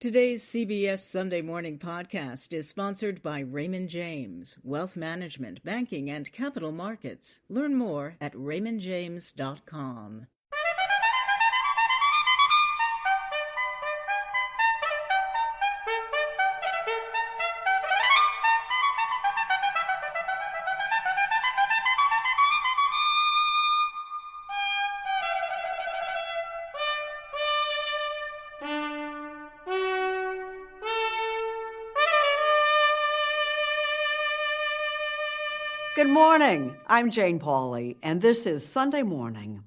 Today's CBS Sunday Morning podcast is sponsored by Raymond James, Wealth Management, Banking, and Capital Markets. Learn more at raymondjames.com. Good morning. I'm Jane Pauley, and this is Sunday Morning.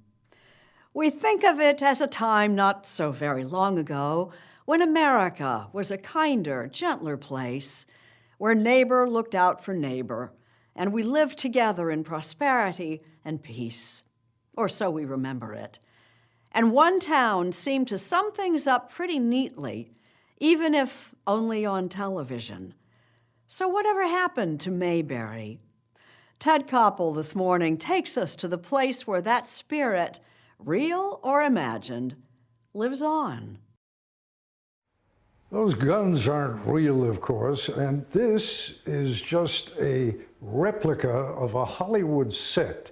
We think of it as a time not so very long ago when America was a kinder, gentler place, where neighbor looked out for neighbor, and we lived together in prosperity and peace. Or so we remember it. And one town seemed to sum things up pretty neatly, even if only on television. So whatever happened to Mayberry? Ted Koppel this morning takes us to the place where that spirit, real or imagined, lives on. Those guns aren't real, of course, and this is just a replica of a Hollywood set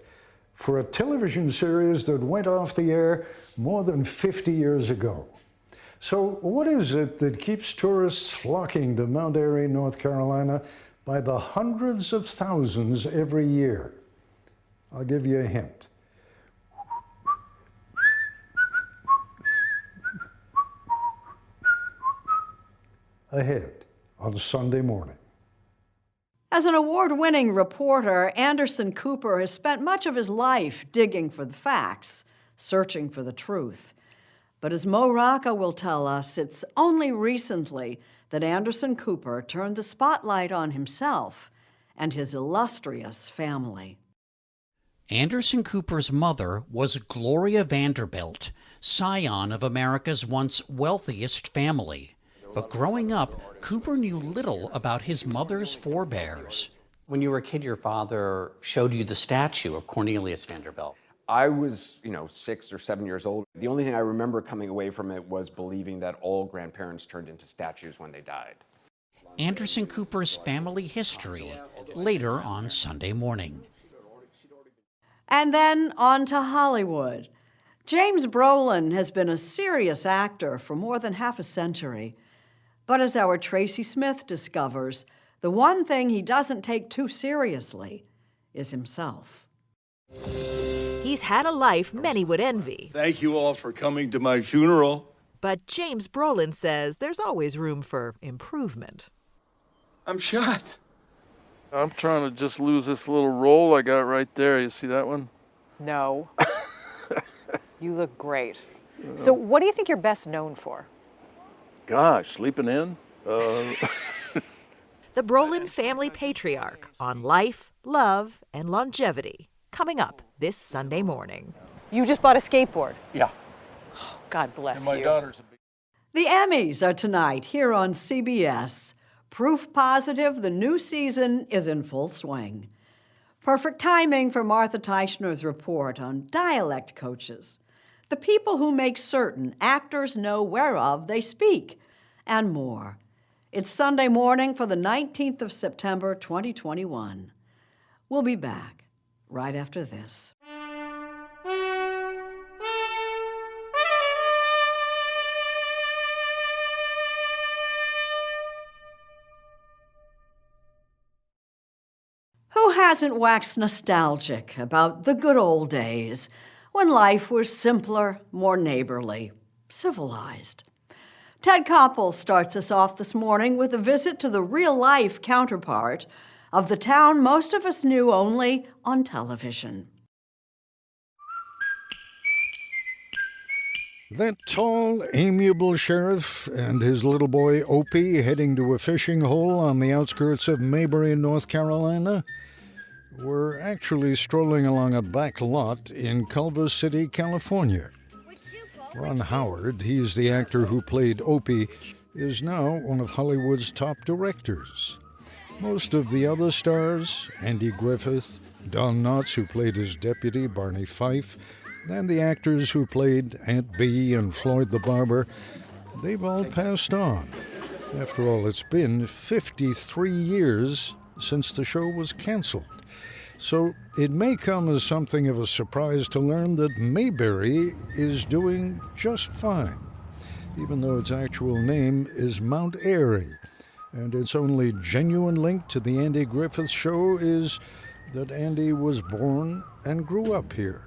for a television series that went off the air more than 50 years ago. So what is it that keeps tourists flocking to Mount Airy, North Carolina, by the hundreds of thousands every year? I'll give you a hint. Ahead on Sunday Morning. As an award-winning reporter, Anderson Cooper has spent much of his life digging for the facts, searching for the truth. But as Mo Rocca will tell us, it's only recently that Anderson Cooper turned the spotlight on himself and his illustrious family. Anderson Cooper's mother was Gloria Vanderbilt, scion of America's once wealthiest family. But growing up, Cooper knew little about his mother's forebears. When you were a kid, your father showed you the statue of Cornelius Vanderbilt. I was, 6 or 7 years old. The only thing I remember coming away from it was believing that all grandparents turned into statues when they died. Anderson Cooper's family history, later on Sunday Morning. And then on to Hollywood. James Brolin has been a serious actor for more than half a century. But as our Tracy Smith discovers, the one thing he doesn't take too seriously is himself. He's had a life many would envy. Thank you all for coming to my funeral. But James Brolin says there's always room for improvement. I'm shot. I'm trying to just lose this little roll I got right there. You see that one? No. You look great. So what do you think you're best known for? Gosh, sleeping in? The Brolin family patriarch on life, love, and longevity. Coming up this Sunday morning. You just bought a skateboard. Yeah. Oh, God bless And my you. daughter's a big... The Emmys are tonight here on CBS. Proof positive the new season is in full swing. Perfect timing for Martha Teichner's report on dialect coaches, the people who make certain actors know whereof they speak, and more. It's Sunday morning for the 19th of September, 2021. We'll be back right after this. Who hasn't waxed nostalgic about the good old days when life was simpler, more neighborly, civilized? Ted Koppel starts us off this morning with a visit to the real-life counterpart of the town most of us knew only on television. That tall, amiable sheriff and his little boy Opie heading to a fishing hole on the outskirts of Mayberry, North Carolina, were actually strolling along a back lot in Culver City, California. Ron Howard, he's the actor who played Opie, is now one of Hollywood's top directors. Most of the other stars, Andy Griffith, Don Knotts, who played his deputy, Barney Fife, and the actors who played Aunt Bee and Floyd the Barber, they've all passed on. After all, it's been 53 years since the show was canceled. So it may come as something of a surprise to learn that Mayberry is doing just fine, even though its actual name is Mount Airy, and its only genuine link to the Andy Griffith Show is that Andy was born and grew up here.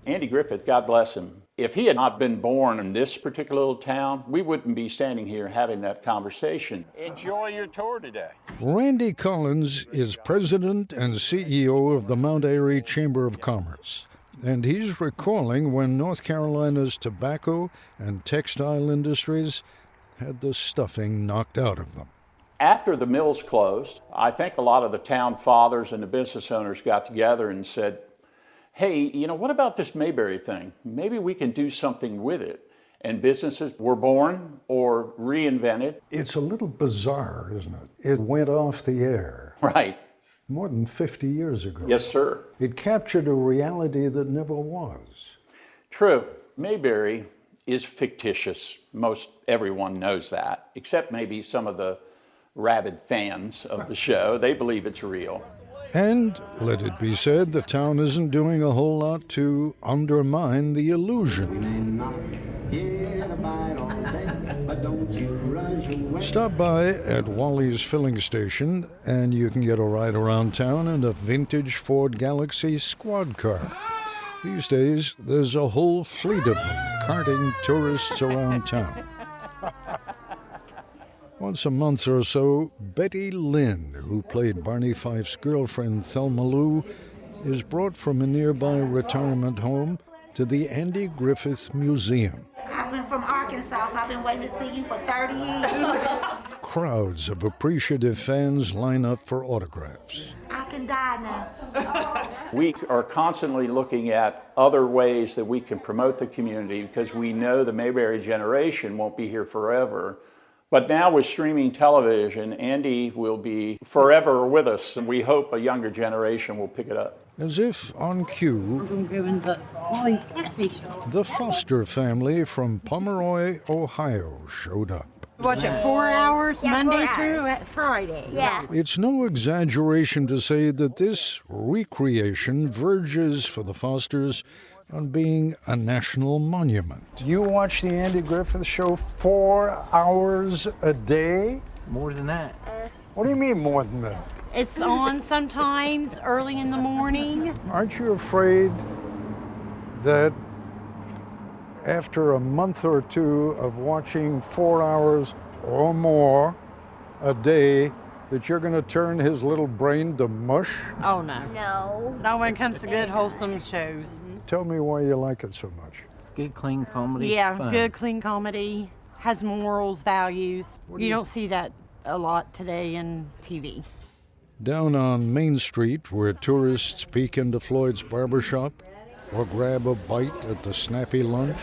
Andy Griffith, God bless him. If he had not been born in this particular little town, we wouldn't be standing here having that conversation. Enjoy your tour today. Randy Collins is president and CEO of the Mount Airy Chamber of Commerce, and he's recalling when North Carolina's tobacco and textile industries had the stuffing knocked out of them. After the mills closed, I think a lot of the town fathers and the business owners got together and said, hey, what about this Mayberry thing? Maybe we can do something with it. And businesses were born or reinvented. It's a little bizarre, isn't it? It went off the air. Right. More than 50 years ago. Yes, sir. It captured a reality that never was. True. Mayberry is fictitious. Most everyone knows that, except maybe some of the rabid fans of the show. They believe it's real. And, let it be said, the town isn't doing a whole lot to undermine the illusion. Stop by at Wally's Filling Station and you can get a ride around town in a vintage Ford Galaxy squad car. These days, there's a whole fleet of them carting tourists around town. Once a month or so, Betty Lynn, who played Barney Fife's girlfriend Thelma Lou, is brought from a nearby retirement home to the Andy Griffith Museum. I've been from Arkansas, so I've been waiting to see you for 30 years. Crowds of appreciative fans line up for autographs. I can die now. We are constantly looking at other ways that we can promote the community because we know the Mayberry generation won't be here forever. But now with streaming television, Andy will be forever with us, and we hope a younger generation will pick it up. As if on cue, the Foster family from Pomeroy, Ohio showed up. Watch it 4 hours, Yeah, Monday 4 through hours. Friday. Yeah. It's no exaggeration to say that this recreation verges for the Fosters on being a national monument. You watch the Andy Griffith Show 4 hours a day? More than that. What do you mean more than that? It's on sometimes early in the morning. Aren't you afraid that after a month or two of watching 4 hours or more a day, that you're going to turn his little brain to mush? Oh, no. No. Not when it comes to good, wholesome shows. Tell me why you like it so much. Good, clean comedy. Yeah, fun. good, clean comedy, has morals, values. You don't see that a lot today in TV. Down on Main Street, where tourists peek into Floyd's barbershop or grab a bite at the snappy lunch,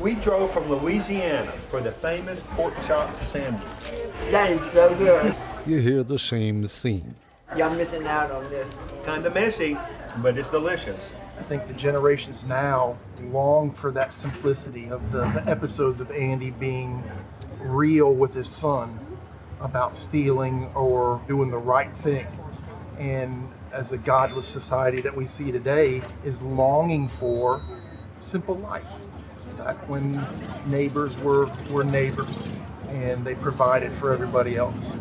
We drove from Louisiana for the famous pork chop sandwich. That is so good. you hear the same theme. Y'all missing out on this. Kind of messy, but it's delicious. I think the generations now long for that simplicity of the episodes of Andy being real with his son about stealing or doing the right thing. And as a godless society that we see today is longing for simple life. Back when neighbors were neighbors and they provided for everybody else.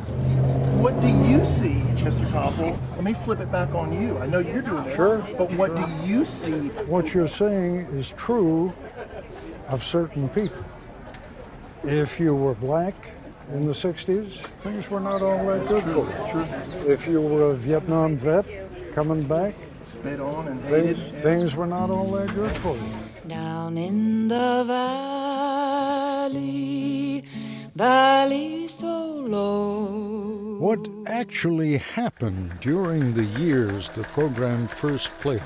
What do you see, Mr. Koppel? Let me flip it back on you. I know you're doing this, Sure. but what do you see? What you're saying is true of certain people. If you were black in the 60s, things were not all that good for you. True. If you were a Vietnam vet coming back, spit on and hated. Things were not all that good for you. Down in the valley so low. What actually happened during the years the program first played?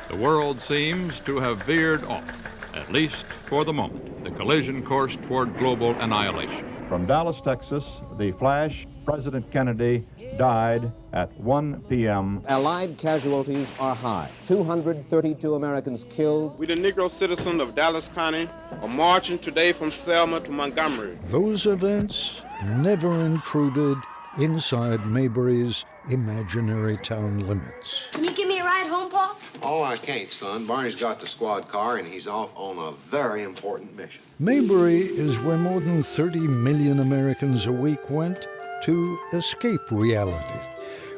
The world seems to have veered off, at least for the moment, the collision course toward global annihilation. From Dallas, Texas, the flash, President Kennedy died at 1 p.m. Allied casualties are high. 232 Americans killed. We, the Negro citizens of Dallas County, are marching today from Selma to Montgomery. Those events never intruded inside Mayberry's imaginary town limits. Can you give me a ride home, Pa? Oh, I can't, son. Barney's got the squad car, and he's off on a very important mission. Mayberry is where more than 30 million Americans a week went to escape reality,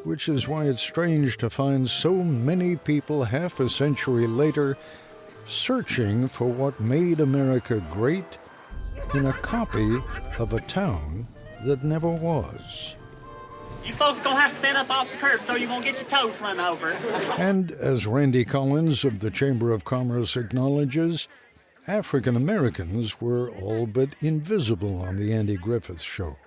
which is why it's strange to find so many people half a century later searching for what made America great in a copy of a town that never was. You folks gonna have to stand up off the curb so you're gonna get your toes run over. And as Randy Collins of the Chamber of Commerce acknowledges, African Americans were all but invisible on the Andy Griffith Show.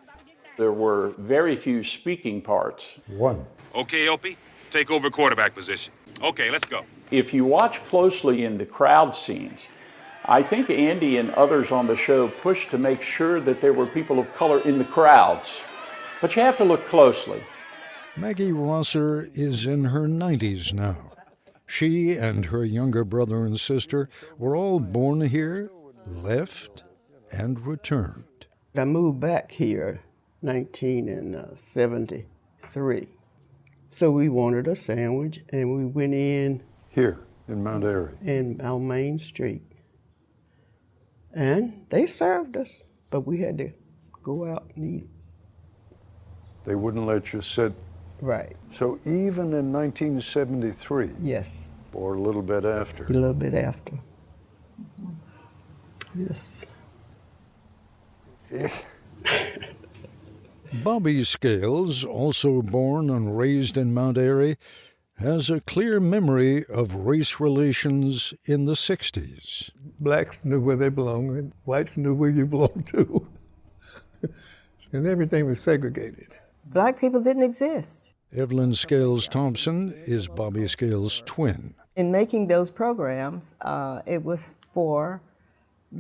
There were very few speaking parts. One. Okay, Opie, take over quarterback position. Okay, let's go. If you watch closely in the crowd scenes, I think Andy and others on the show pushed to make sure that there were people of color in the crowds. But you have to look closely. Maggie Rosser is in her 90s now. She and her younger brother and sister were all born here, left, and returned. I moved back here 1973. So we wanted a sandwich, and we went in. Here, in Mount Airy. On Main Street. And they served us, but we had to go out and eat. They wouldn't let you sit. Right. So even in 1973? Yes. Or a little bit after? A little bit after. Yes. Bobby Scales, also born and raised in Mount Airy, has a clear memory of race relations in the 60s. Blacks knew where they belonged, and whites knew where you belonged to. And everything was segregated. Black people didn't exist. Evelyn Scales Thompson is Bobby Scales' twin. In making those programs, it was for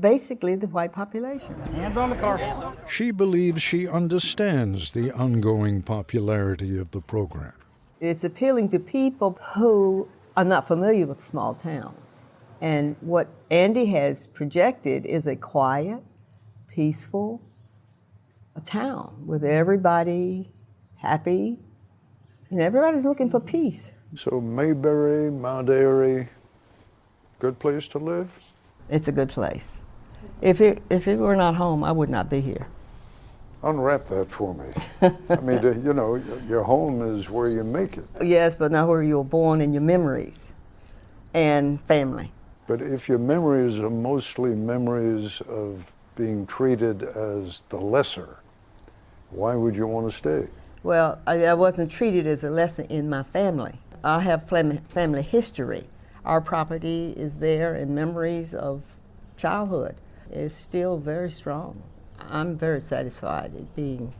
basically the white population. Hands on the car. She believes she understands the ongoing popularity of the program. It's appealing to people who are not familiar with small towns. And what Andy has projected is a quiet, peaceful town with everybody happy, and everybody's looking for peace. So Mayberry, Mount Airy, good place to live? It's a good place. If it were not home, I would not be here. Unwrap that for me. I mean, you know, your home is where you make it. Yes, but not where you were born and your memories and family. But if your memories are mostly memories of being treated as the lesser, why would you want to stay? Well, I wasn't treated as a lesser in my family. I have family history. Our property is there, and memories of childhood is still very strong. I'm very satisfied at being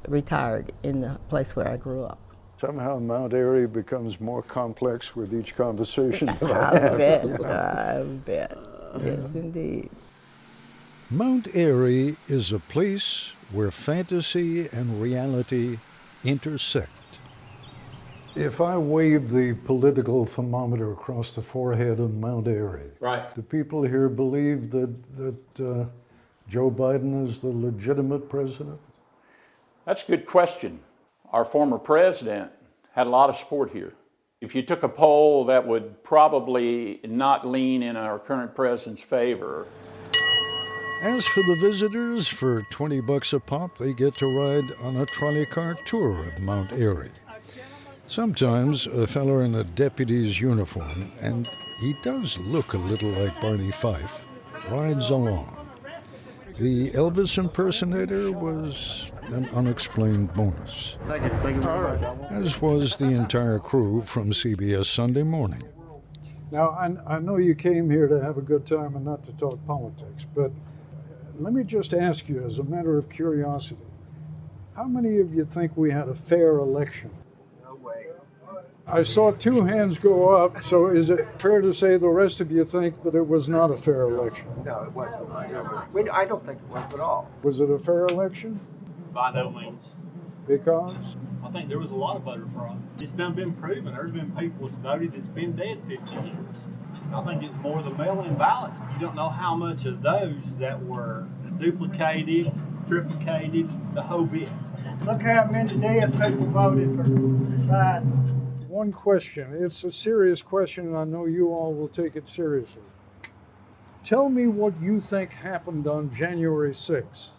retired in the place where I grew up. Somehow Mount Airy becomes more complex with each conversation that I bet. I bet. Yes, indeed. Mount Airy is a place where fantasy and reality intersect. If I wave the political thermometer across the forehead of Mount Airy, right, do people here believe that Joe Biden is the legitimate president? That's a good question. Our former president had a lot of support here. If you took a poll, that would probably not lean in our current president's favor. As for the visitors, for $20 a pop, they get to ride on a trolley car tour of Mount Airy. Sometimes a fella in a deputy's uniform, and he does look a little like Barney Fife, rides along. The Elvis impersonator was an unexplained bonus. Thank you very much. As was the entire crew from CBS Sunday Morning. Now, I know you came here to have a good time and not to talk politics, but let me just ask you, as a matter of curiosity, how many of you think we had a fair election? No way. I saw 2 hands go up, so is it fair to say the rest of you think that it was not a fair election? No, it wasn't. I don't think it was at all. Was it a fair election? By no means. Because? I think there was a lot of voter fraud. It's done been proven. There's been people that's voted that's been dead 50 years. I think it's more the mail-in ballots. You don't know how much of those that were duplicated, triplicated, the whole bit. Look how many dead people voted for Biden. One question. It's a serious question, and I know you all will take it seriously. Tell me what you think happened on January 6th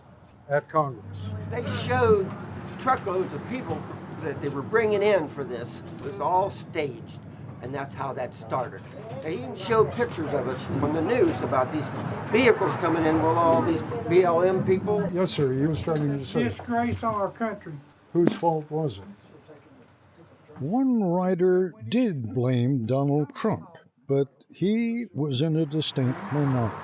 at Congress. They showed truckloads of people that they were bringing in for this. It was all staged, and that's how that started. They even showed pictures of it on the news about these vehicles coming in with all these BLM people. Yes, sir. You were starting to say. Disgrace on our country. Whose fault was it? One writer did blame Donald Trump, but he was in a distinct minority.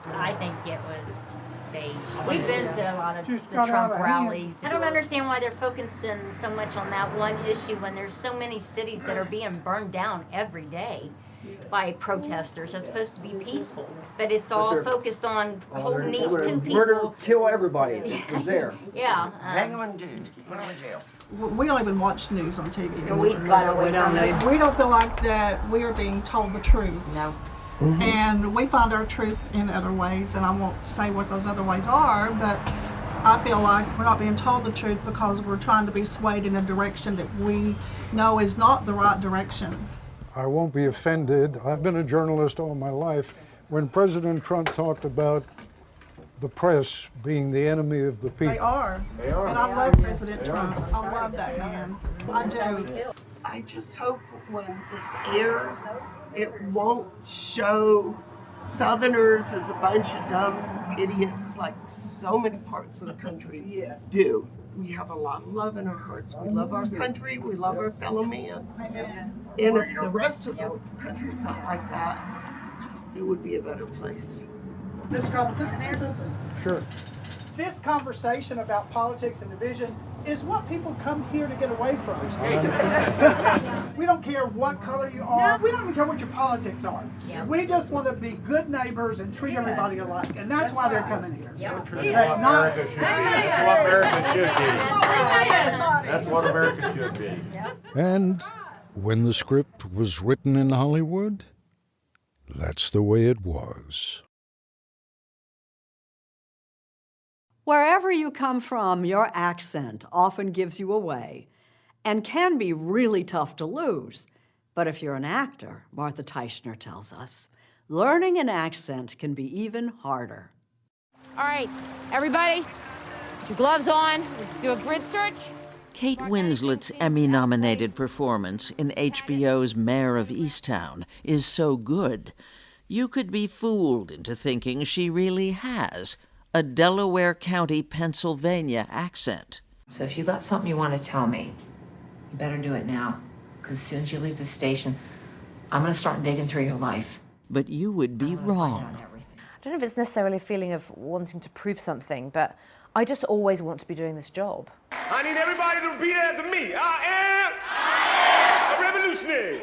I think it was staged. We've been to a lot of the Trump rallies. I don't understand why they're focusing so much on that one issue when there's so many cities that are being burned down every day by protesters. It's supposed to be peaceful, but it's all focused on holding these 2 people. Murder, kill everybody that was there. Yeah. Hang them in jail. Put them in jail. We don't even watch news on TV anymore. We've got away from it. We don't feel like that we are being told the truth. No. Mm-hmm. And we find our truth in other ways, and I won't say what those other ways are, but I feel like we're not being told the truth because we're trying to be swayed in a direction that we know is not the right direction. I won't be offended. I've been a journalist all my life. When President Trump talked about the press being the enemy of the people. They are. And I love President Trump. I love that man. I do. I just hope when this airs, it won't show Southerners as a bunch of dumb idiots like so many parts of the country do. We have a lot of love in our hearts. We love our country. We love our fellow man. And if the rest of the country felt like that, it would be a better place. Sure. This conversation about politics and division is what people come here to get away from. We don't care what color you are. We don't even care what your politics are. Yeah. We just want to be good neighbors and treat everybody alike, and that's why they're coming here. That's what America should be. That's what America should be. That's what America should be. And when the script was written in Hollywood, that's the way it was. Wherever you come from, your accent often gives you away and can be really tough to lose. But if you're an actor, Martha Teichner tells us, learning an accent can be even harder. All right, everybody, put your gloves on. Do a grid search. Kate Winslet's Emmy-nominated performance in HBO's Mayor of Easttown is so good, you could be fooled into thinking she really has a Delaware County, Pennsylvania accent. So if you got something you want to tell me, you better do it now. Because as soon as you leave the station, I'm going to start digging through your life. But you would be wrong. I don't know if it's necessarily a feeling of wanting to prove something, but I just always want to be doing this job. I need everybody to repeat after me. I am a revolutionary.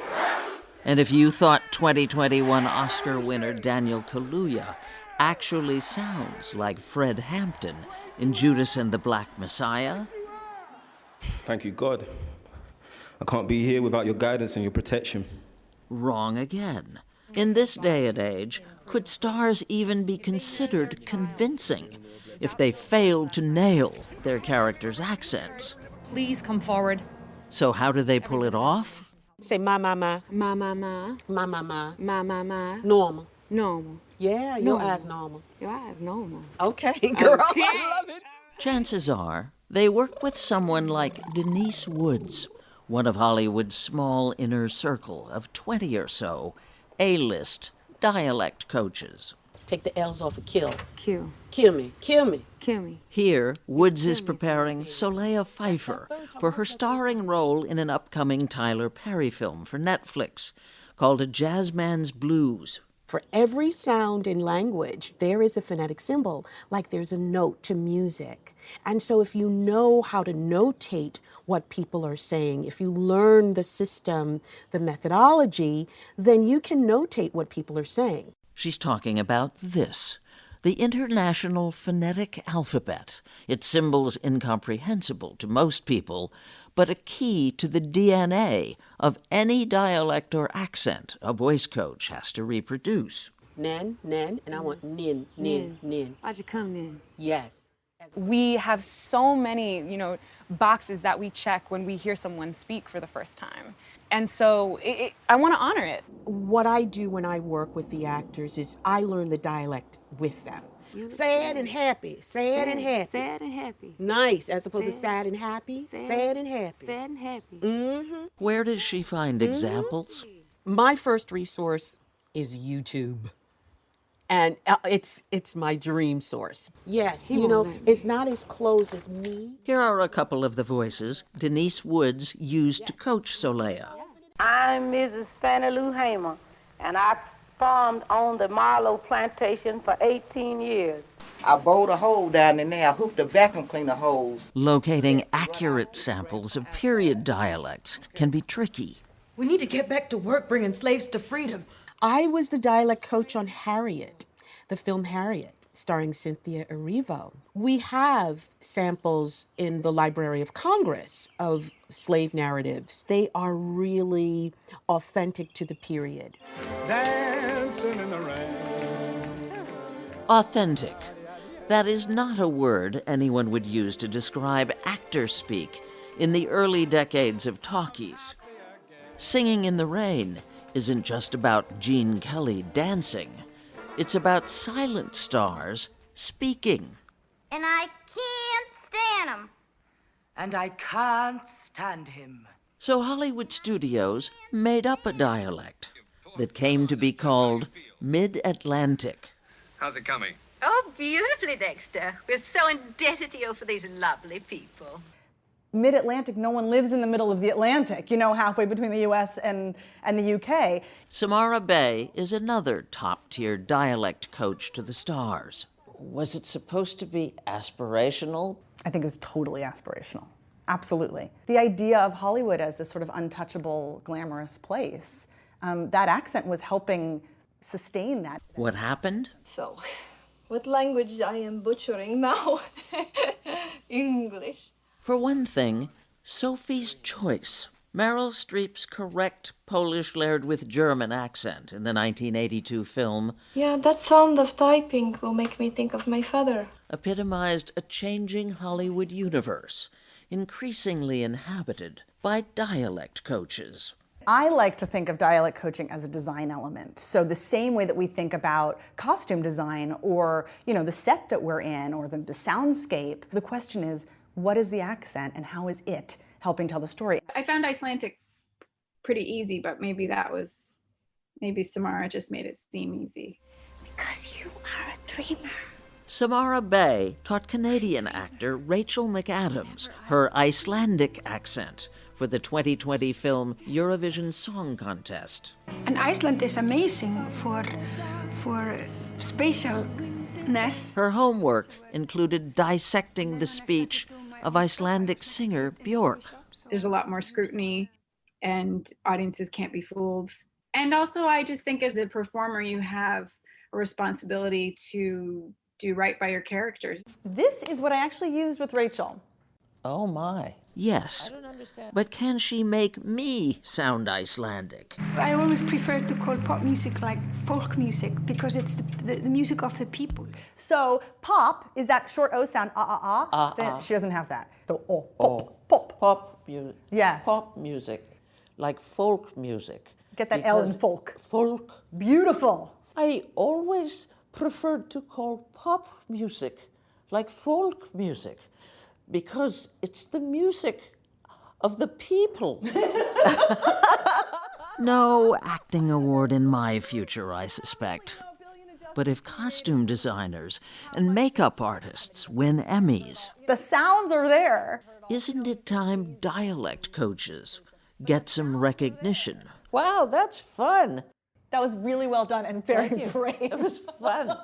And if you thought 2021 Oscar winner Daniel Kaluuya actually sounds like Fred Hampton in Judas and the Black Messiah? Thank you, God. I can't be here without your guidance and your protection. Wrong again. In this day and age, could stars even be considered convincing if they failed to nail their characters' accents? Please come forward. So how do they pull it off? Say ma ma ma. Ma, ma, ma. Ma ma ma. Ma, ma, ma. Normal. Normal. Yeah, your eyes normal. Your eyes normal. Okay, girl. Okay. I love it. Chances are they work with someone like Denise Woods, one of Hollywood's small inner circle of 20 or so A-list dialect coaches. Take the L's off of kill. Q. Kill me. Kill me. Kill me. Here, Woods is preparing Solea Pfeiffer for her starring role in an upcoming Tyler Perry film for Netflix called A Jazzman's Blues, For every sound in language, there is a phonetic symbol, like there's a note to music. And so if you know how to notate what people are saying, if you learn the system, the methodology, then you can notate what people are saying. She's talking about this, the International Phonetic Alphabet. Its symbols incomprehensible to most people, but a key to the DNA of any dialect or accent a voice coach has to reproduce. Nen, nen, and I want nin, nin, nin. Why'd you come, Nin? Yes. We have so many, boxes that we check when we hear someone speak for the first time. And so I want to honor it. What I do when I work with the actors is I learn the dialect with them. Sad and happy, sad and happy. Sad and happy. Nice, as opposed to sad and happy. Sad and happy. Sad and happy. Mm-hmm. Where does she find examples? My first resource is YouTube. And it's my dream source. Yes, it's not as closed as me. Here are a couple of the voices Denise Woods used to coach Solea. I'm Mrs. Fannie Lou Hamer, and I farmed on the Marlowe plantation for 18 years. I bored a hole down in there. I hooked a vacuum cleaner hose. Locating accurate samples of period dialects can be tricky. We need to get back to work bringing slaves to freedom. I was the dialect coach on Harriet, the film Harriet, starring Cynthia Erivo. We have samples in the Library of Congress of slave narratives. They are really authentic to the period. Dancing in the rain. Authentic. That is not a word anyone would use to describe actor speak in the early decades of talkies. Singing in the Rain isn't just about Gene Kelly dancing. It's about silent stars speaking. And I can't stand him. And I can't stand him. So Hollywood Studios made up a dialect that came to be called Mid-Atlantic. How's it coming? Oh, beautifully, Dexter. We're so indebted to you for these lovely people. Mid-Atlantic, no one lives in the middle of the Atlantic, halfway between the U.S. and the UK. Samara Bay is another top-tier dialect coach to the stars. Was it supposed to be aspirational? I think it was totally aspirational. Absolutely. The idea of Hollywood as this sort of untouchable, glamorous place, that accent was helping sustain that. What happened? So, what language I am butchering now? English. For one thing, Sophie's Choice, Meryl Streep's correct Polish layered with German accent in the 1982 film, Yeah, that sound of typing will make me think of my father. epitomized a changing Hollywood universe, increasingly inhabited by dialect coaches. I like to think of dialect coaching as a design element. So the same way that we think about costume design or, the set that we're in or the soundscape, the question is, what is the accent and how is it helping tell the story? I found Icelandic pretty easy, but maybe Samara just made it seem easy. Because you are a dreamer. Samara Bay taught Canadian actor Rachel McAdams her Icelandic accent for the 2020 film Eurovision Song Contest. And Iceland is amazing for spatialness. Her homework included dissecting the speech of Icelandic singer Björk. There's a lot more scrutiny and audiences can't be fooled. And also I just think as a performer you have a responsibility to do right by your characters. This is what I actually used with Rachel. Oh my. Yes, but can she make me sound Icelandic? I always prefer to call pop music like folk music because it's the music of the people. So pop is that short O sound, then she doesn't have that. So pop. Pop music. Yes. Pop music, like folk music. Get that L in folk. Folk. Beautiful. I always preferred to call pop music like folk music because it's the music of the people. No acting award in my future, I suspect. But if costume designers and makeup artists win Emmys, the sounds are there. Isn't it time dialect coaches get some recognition? Wow, that's fun. That was really well done and very Thank you. brave. It was fun.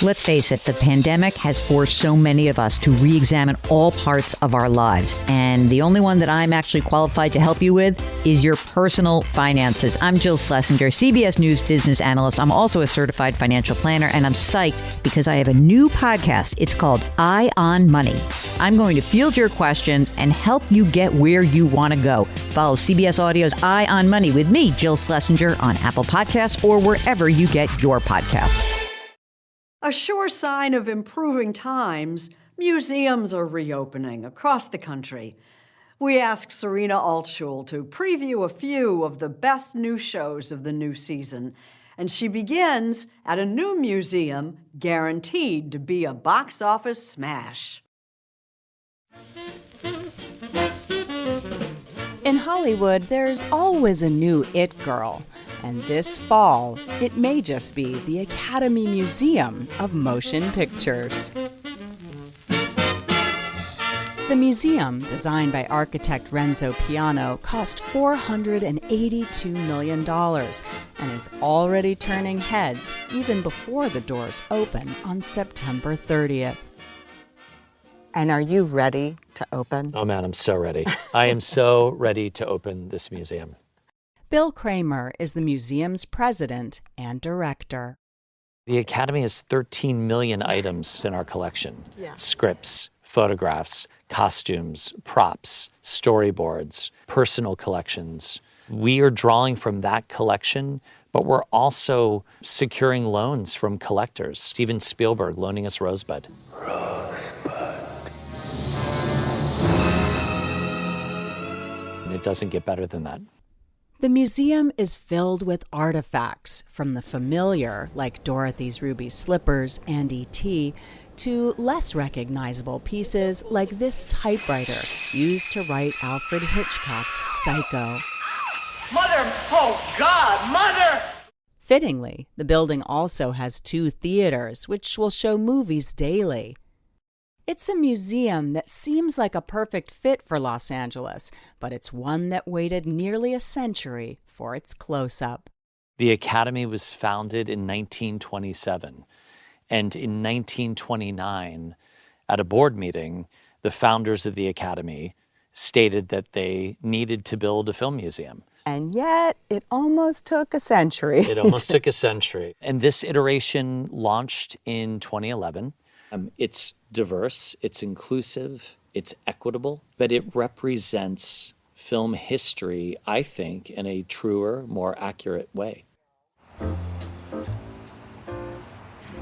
Let's face it, the pandemic has forced so many of us to re-examine all parts of our lives. And the only one that I'm actually qualified to help you with is your personal finances. I'm Jill Schlesinger, CBS News business analyst. I'm also a certified financial planner, and I'm psyched because I have a new podcast. It's called Eye on Money. I'm going to field your questions and help you get where you want to go. Follow CBS Audio's Eye on Money with me, Jill Schlesinger, on Apple Podcasts or wherever you get your podcasts. A sure sign of improving times, museums are reopening across the country. We asked Serena Altschul to preview a few of the best new shows of the new season, and she begins at a new museum guaranteed to be a box office smash. In Hollywood, there's always a new it girl. And this fall, it may just be the Academy Museum of Motion Pictures. The museum, designed by architect Renzo Piano, cost $482 million and is already turning heads even before the doors open on September 30th. And are you ready to open? Oh man, I'm so ready. I am so ready to open this museum. Bill Kramer is the museum's president and director. The Academy has 13 million items in our collection. Yeah. Scripts, photographs, costumes, props, storyboards, personal collections. We are drawing from that collection, but we're also securing loans from collectors. Steven Spielberg loaning us Rosebud. And it doesn't get better than that. The museum is filled with artifacts, from the familiar, like Dorothy's ruby slippers and E.T., to less recognizable pieces like this typewriter used to write Alfred Hitchcock's Psycho. Mother! Oh, God! Mother! Fittingly, the building also has 2 theaters, which will show movies daily. It's a museum that seems like a perfect fit for Los Angeles, but it's one that waited nearly a century for its close-up. The Academy was founded in 1927, and in 1929, at a board meeting, the founders of the Academy stated that they needed to build a film museum. And yet, it almost took a century. It almost took a century. And this iteration launched in 2011. It's diverse, it's inclusive, it's equitable, but it represents film history, I think, in a truer, more accurate way.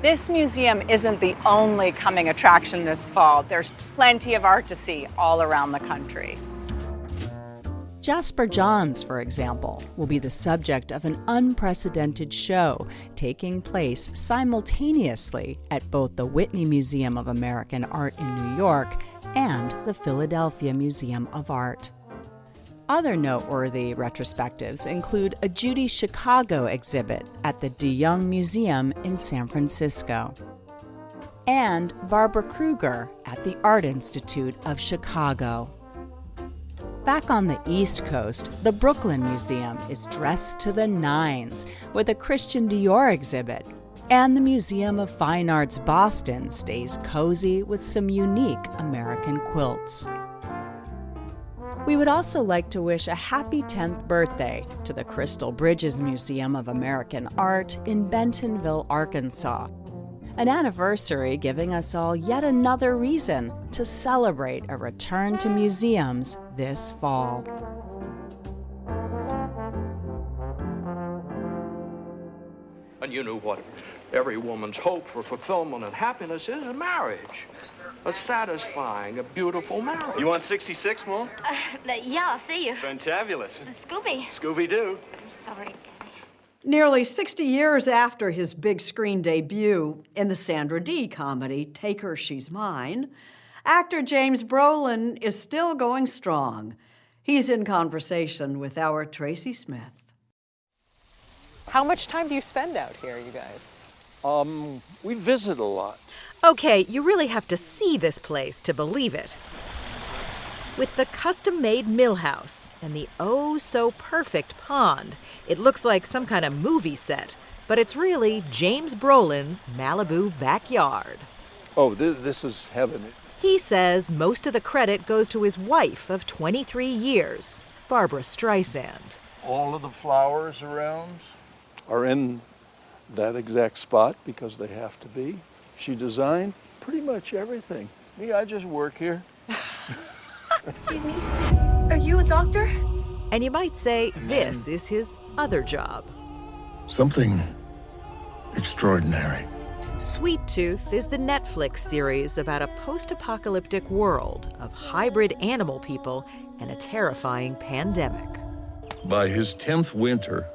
This museum isn't the only coming attraction this fall. There's plenty of art to see all around the country. Jasper Johns, for example, will be the subject of an unprecedented show taking place simultaneously at both the Whitney Museum of American Art in New York and the Philadelphia Museum of Art. Other noteworthy retrospectives include a Judy Chicago exhibit at the De Young Museum in San Francisco, and Barbara Kruger at the Art Institute of Chicago. Back on the East Coast, the Brooklyn Museum is dressed to the nines with a Christian Dior exhibit, and the Museum of Fine Arts Boston stays cozy with some unique American quilts. We would also like to wish a happy 10th birthday to the Crystal Bridges Museum of American Art in Bentonville, Arkansas. An anniversary giving us all yet another reason to celebrate a return to museums this fall. And you know what every woman's hope for fulfillment and happiness is? A marriage. A satisfying, a beautiful marriage. You want 66, Mom? Yeah, I'll see you. Fantabulous. Scooby. Scooby-Doo. I'm sorry. Nearly 60 years after his big screen debut in the Sandra Dee comedy Take Her, She's Mine, actor James Brolin is still going strong. He's in conversation with our Tracy Smith. How much time do you spend out here, you guys? We visit a lot. Okay, you really have to see this place to believe it. With the custom-made mill house and the oh-so-perfect pond, it looks like some kind of movie set, but it's really James Brolin's Malibu backyard. Oh, this is heaven. He says most of the credit goes to his wife of 23 years, Barbara Streisand. All of the flowers around are in that exact spot because they have to be. She designed pretty much everything. Me, I just work here. Excuse me, are you a doctor? And you might say this is his other job. Something extraordinary. Sweet Tooth is the Netflix series about a post-apocalyptic world of hybrid animal people and a terrifying pandemic. By his 10th winter,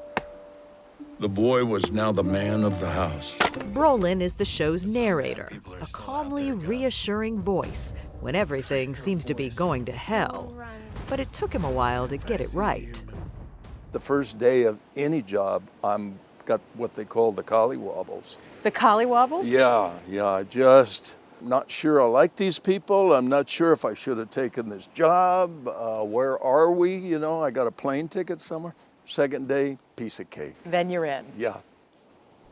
the boy was now the man of the house. Brolin is the show's narrator, a calmly reassuring voice when everything seems to be going to hell. But it took him a while to get it right. The first day of any job, I'm got what they call the collywobbles. The collywobbles? Yeah, just not sure I like these people. I'm not sure if I should have taken this job. Where are we? You know, I got a plane ticket somewhere. Second day, piece of cake. Then you're in. Yeah.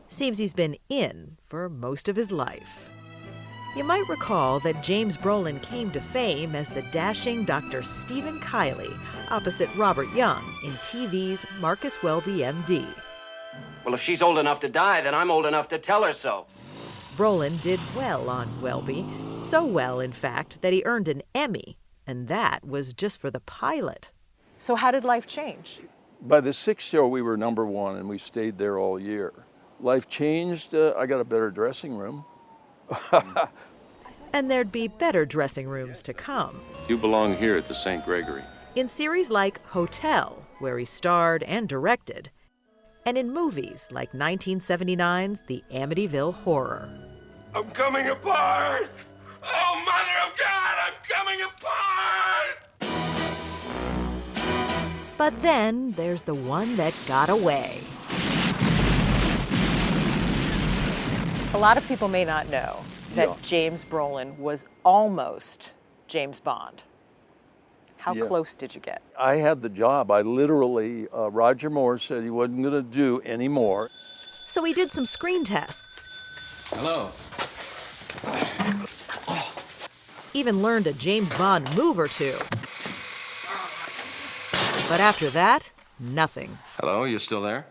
Seems he's been in for most of his life. You might recall that James Brolin came to fame as the dashing Dr. Stephen Kiley opposite Robert Young in TV's Marcus Welby, MD. Well, if she's old enough to die, then I'm old enough to tell her so. Brolin did well on Welby, so well, in fact, that he earned an Emmy, and that was just for the pilot. So how did life change? By the 6th show, we were #1, and we stayed there all year. Life changed. I got a better dressing room. And there'd be better dressing rooms to come. You belong here at the St. Gregory. In series like Hotel, where he starred and directed, and in movies like 1979's The Amityville Horror. I'm coming apart! Oh, Mother of God, I'm coming apart! But then there's the one that got away. A lot of people may not know that James Brolin was almost James Bond. How close did you get? I had the job. I literally, Roger Moore said he wasn't going to do any more. So he did some screen tests. Hello. Even learned a James Bond move or two. But after that, nothing. Hello, you still there?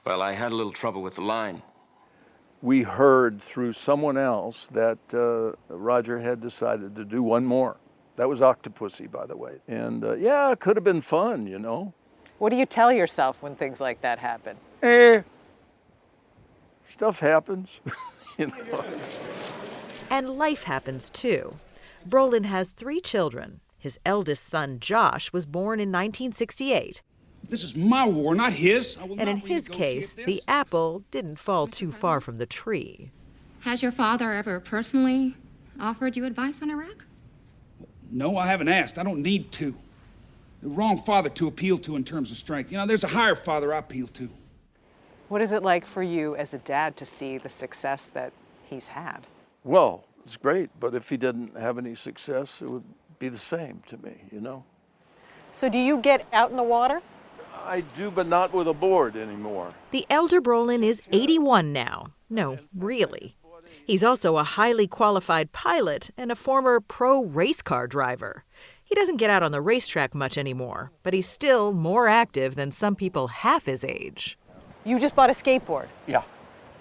Well, I had a little trouble with the line. We heard through someone else that Roger had decided to do one more. That was Octopussy, by the way. And yeah, it could have been fun, you know. What do you tell yourself when things like that happen? Stuff happens, you know. And life happens too. Brolin has 3 children. His eldest son, Josh, was born in 1968. This is my war, not his. And in his case, the apple didn't fall too far from the tree. Has your father ever personally offered you advice on Iraq? No, I haven't asked. I don't need to. The wrong father to appeal to in terms of strength. You know, there's a higher father I appeal to. What is it like for you as a dad to see the success that he's had? Well, it's great, but if he didn't have any success, it would be the same to me, you know? So do you get out in the water? I do, but not with a board anymore. The elder Brolin is 81 now. No, really. He's also a highly qualified pilot and a former pro race car driver. He doesn't get out on the racetrack much anymore, but he's still more active than some people half his age. You just bought a skateboard? Yeah.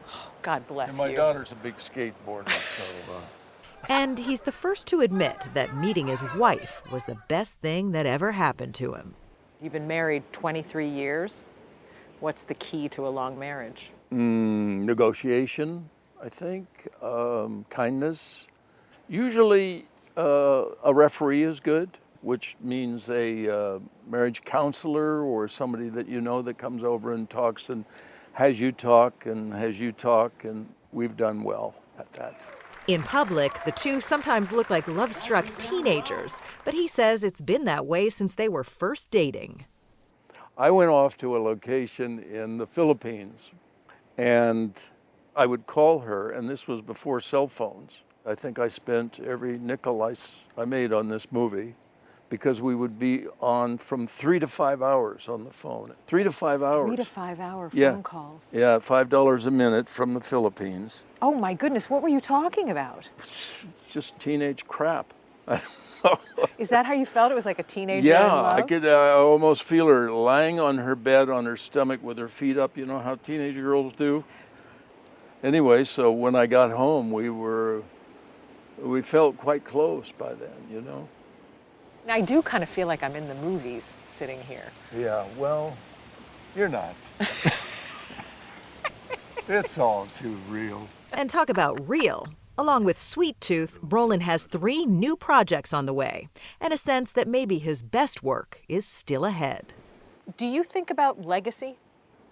Oh, God bless you. And my daughter's a big skateboarder, so... And he's the first to admit that meeting his wife was the best thing that ever happened to him. You've been married 23 years. What's the key to a long marriage? Negotiation, I think, kindness. Usually a referee is good, which means a marriage counselor or somebody that you know that comes over and talks and has you talk, and we've done well at that. In public, the two sometimes look like love-struck teenagers, but he says it's been that way since they were first dating. I went off to a location in the Philippines, and I would call her, and this was before cell phones. I think I spent every nickel I made on this movie because we would be on from 3 to 5 hours on the phone. 3 to 5 hours. 3 to 5 hour Yeah. phone calls. Yeah, $5 a minute from the Philippines. Oh my goodness, what were you talking about? Just teenage crap. Is that how you felt? It was like a teenager in Yeah, love? I could almost feel her lying on her bed on her stomach with her feet up. You know how teenage girls do? Anyway, so when I got home, we felt quite close by then, you know? I do kind of feel like I'm in the movies sitting here. Yeah, well, you're not. It's all too real. And talk about real. Along with Sweet Tooth, Brolin has 3 new projects on the way, and a sense that maybe his best work is still ahead. Do you think about legacy?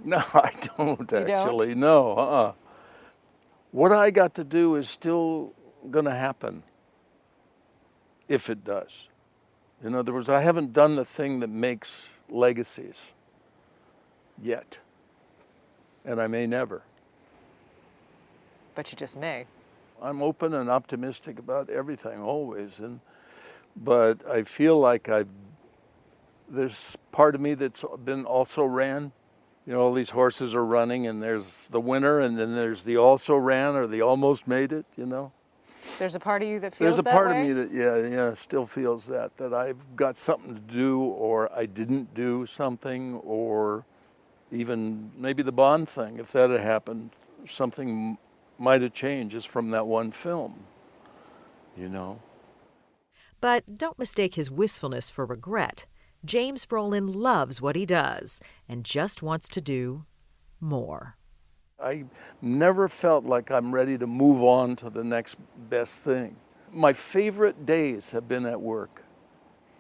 No, I don't actually. don't? No, What I got to do is still going to happen, if it does. In other words, I haven't done the thing that makes legacies yet, and I may never. But you just may. I'm open and optimistic about everything always, but I feel like there's part of me that's been also ran. You know, all these horses are running, and there's the winner, and then there's the also ran or the almost made it, you know? There's a part of you that feels There's a that part way? of me that, yeah, still feels that I've got something to do, or I didn't do something, or even maybe the Bond thing, if that had happened, something might have changed just from that one film, you know? But don't mistake his wistfulness for regret. James Brolin loves what he does and just wants to do more. I never felt like I'm ready to move on to the next best thing. My favorite days have been at work,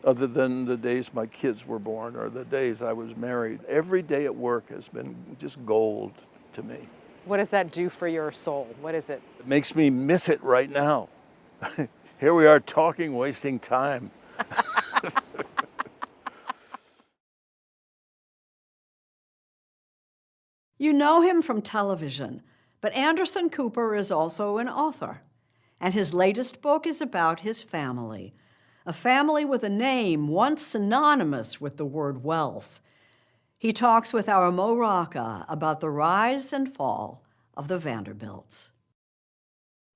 other than the days my kids were born or the days I was married. Every day at work has been just gold to me. What does that do for your soul? What is it? It makes me miss it right now. Here we are talking, wasting time. You know him from television, but Anderson Cooper is also an author, and his latest book is about his family, a family with a name once synonymous with the word wealth. He talks with our Mo Rocca about the rise and fall of the Vanderbilts.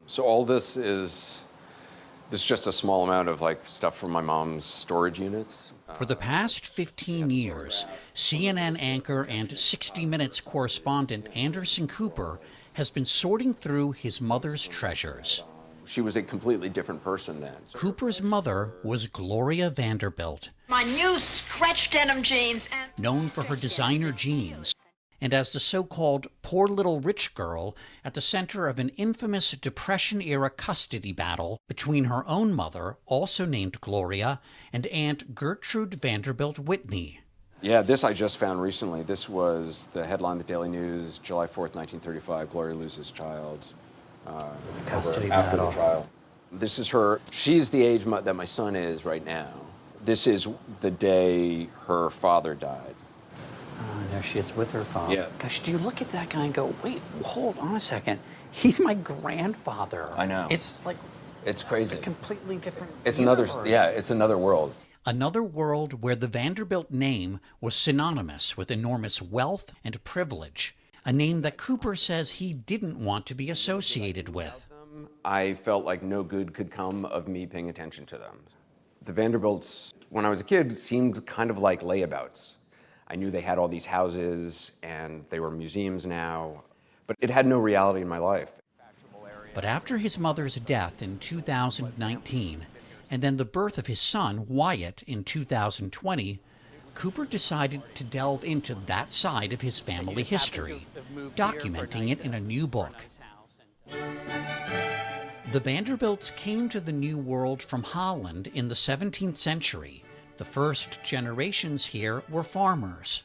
So all this is just a small amount of stuff from my mom's storage units. For the past 15 years, CNN anchor and 60 Minutes correspondent Anderson Cooper has been sorting through his mother's treasures. She was a completely different person then. Cooper's mother was Gloria Vanderbilt, My new stretch denim jeans and known for her designer jeans, and as the so-called poor little rich girl at the center of an infamous Depression-era custody battle between her own mother, also named Gloria, and Aunt Gertrude Vanderbilt Whitney. Yeah, this I just found recently. This was the headline of the Daily News, July 4th, 1935, Gloria loses child Custody after battle. the trial. This is her. She's the age that my son is right now. This is the day her father died. There she is with her father. Yeah. Gosh, do you look at that guy and go, wait, hold on a second. He's my grandfather. I know. It's like It's crazy. a completely different It's universe. it's another world. Another world where the Vanderbilt name was synonymous with enormous wealth and privilege, a name that Cooper says he didn't want to be associated with. I felt like no good could come of me paying attention to them. The Vanderbilts, when I was a kid, seemed kind of like layabouts. I knew they had all these houses and they were museums now, but it had no reality in my life. But after his mother's death in 2019, and then the birth of his son, Wyatt, in 2020, Cooper decided to delve into that side of his family history, documenting it in a new book. The Vanderbilts came to the New World from Holland in the 17th century. The first generations here were farmers.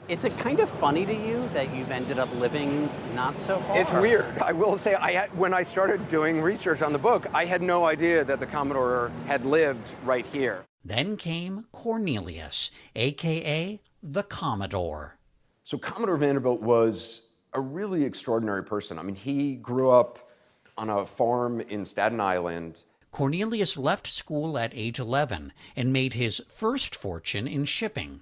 Is it kind of funny to you that you've ended up living not so far? It's weird. I will say, when I started doing research on the book, I had no idea that the Commodore had lived right here. Then came Cornelius, a.k.a. the Commodore. So Commodore Vanderbilt was a really extraordinary person. I mean, he grew up on a farm in Staten Island. Cornelius left school at age 11 and made his first fortune in shipping.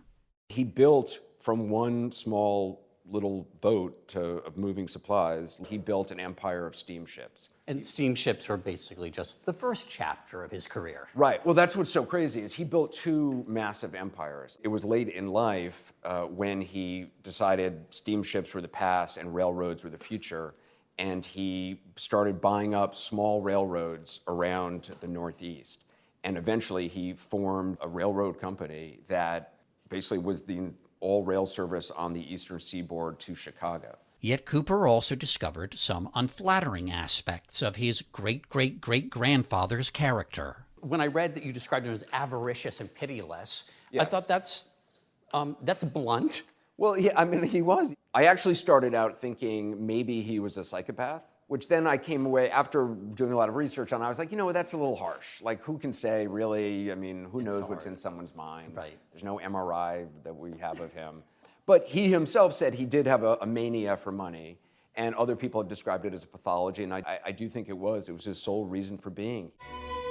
He built from one small little boat of moving supplies, he built an empire of steamships. And steamships were basically just the first chapter of his career. Right. Well, that's what's so crazy is he built two massive empires. It was late in life when he decided steamships were the past and railroads were the future, and he started buying up small railroads around the Northeast. And eventually he formed a railroad company that basically was the all rail service on the eastern seaboard to Chicago. Yet Cooper also discovered some unflattering aspects of his great-great-great-grandfather's character. When I read that you described him as avaricious and pitiless, Yes. I thought that's blunt. Well, yeah, I mean, he was. I actually started out thinking maybe he was a psychopath, which then I came away, after doing a lot of research on it, I was like, you know, that's a little harsh. Like, who can say, really? I mean, who knows what's in someone's mind? Right. There's no MRI that we have of him. But he himself said he did have a mania for money, and other people have described it as a pathology, and I do think it was. It was his sole reason for being.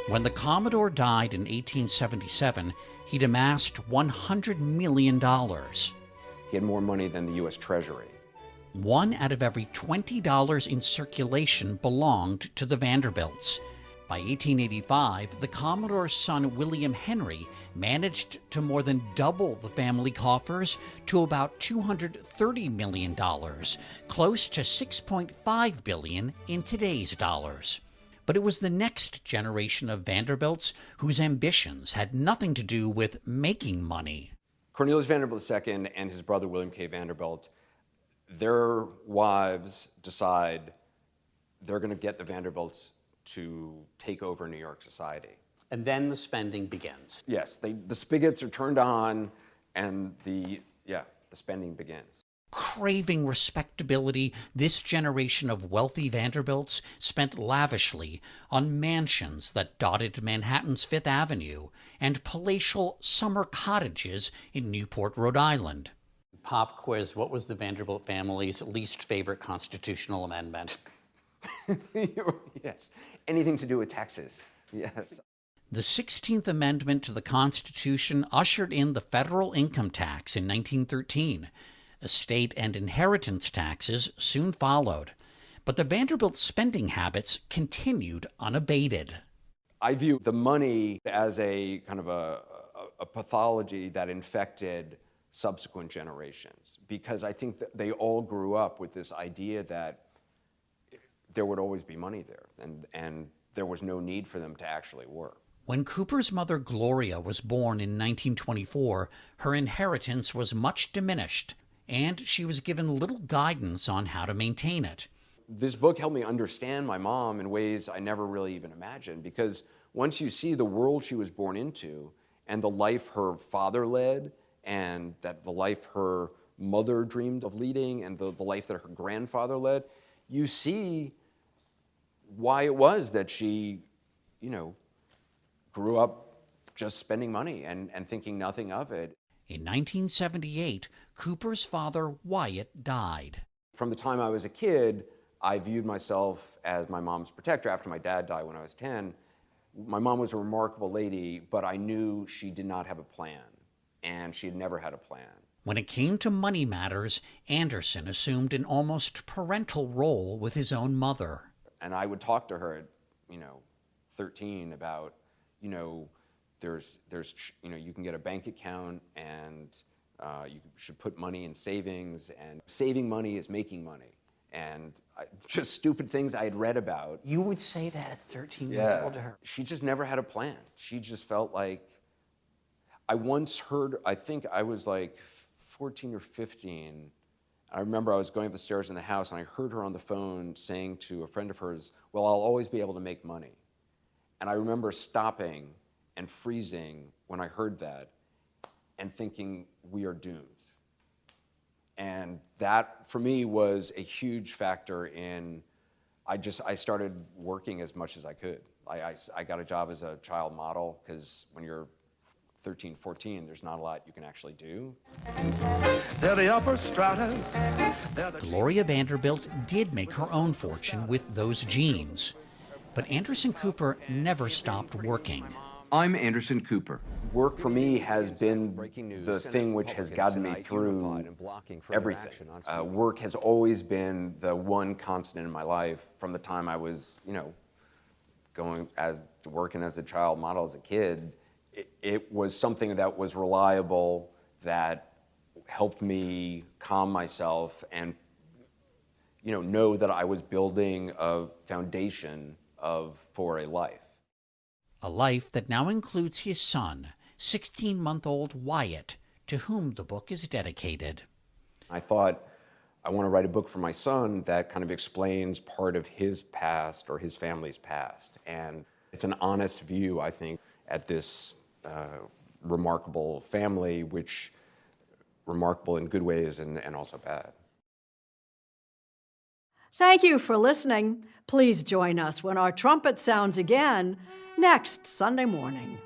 When the Commodore died in 1877, he'd amassed $100 million. He had more money than the U.S. Treasury. 1 out of every $20 in circulation belonged to the Vanderbilts. By 1885, the Commodore's son William Henry managed to more than double the family coffers to about $230 million, close to $6.5 billion in today's dollars. But it was the next generation of Vanderbilts whose ambitions had nothing to do with making money. Cornelius Vanderbilt II and his brother William K. Vanderbilt, their wives decide they're going to get the Vanderbilts to take over New York society. And then the spending begins. Yes, the spigots are turned on, and the spending begins. Craving respectability, this generation of wealthy Vanderbilts spent lavishly on mansions that dotted Manhattan's Fifth Avenue and palatial summer cottages in Newport, Rhode Island. Pop quiz, what was the Vanderbilt family's least favorite constitutional amendment? Yes, anything to do with taxes, yes. The 16th Amendment to the Constitution ushered in the federal income tax in 1913. Estate and inheritance taxes soon followed, but the Vanderbilt spending habits continued unabated. I view the money as a kind of a pathology that infected subsequent generations, because I think that they all grew up with this idea that there would always be money there, and there was no need for them to actually work. When Cooper's mother Gloria was born in 1924, her inheritance was much diminished, and she was given little guidance on how to maintain it. This book helped me understand my mom in ways I never really even imagined, because once you see the world she was born into and the life her father led, and that the life her mother dreamed of leading, and the life that her grandfather led, you see why it was that she, grew up just spending money and thinking nothing of it. In 1978, Cooper's father, Wyatt, died. From the time I was a kid, I viewed myself as my mom's protector. After my dad died when I was 10, my mom was a remarkable lady, but I knew she did not have a plan, and she had never had a plan. When it came to money matters, Anderson assumed an almost parental role with his own mother. And I would talk to her at, 13 about, there's you can get a bank account, and you should put money in savings, and saving money is making money. And just stupid things I had read about. You would say that at 13 years old to her? She just never had a plan. She just felt like, I once heard, I think I was like 14 or 15. I remember I was going up the stairs in the house, and I heard her on the phone saying to a friend of hers, well, I'll always be able to make money. And I remember stopping and freezing when I heard that and thinking, we are doomed. And that, for me, was a huge factor in, I started working as much as I could. I got a job as a child model, because when you're 13, 14, there's not a lot you can actually do. They're the upper stratas. Gloria Vanderbilt did make her own fortune with those genes. But Anderson Cooper never stopped working. I'm Anderson Cooper. Work for me has been the thing which has gotten me through everything. Work has always been the one constant in my life from the time I was, working as a child model as a kid. It was something that was reliable, that helped me calm myself and know that I was building a foundation for a life. A life that now includes his son, 16-month-old Wyatt, to whom the book is dedicated. I thought, I want to write a book for my son that kind of explains part of his past or his family's past. And it's an honest view, I think, at this remarkable family, which remarkable in good ways and also bad. Thank you for listening. Please join us when our trumpet sounds again next Sunday morning.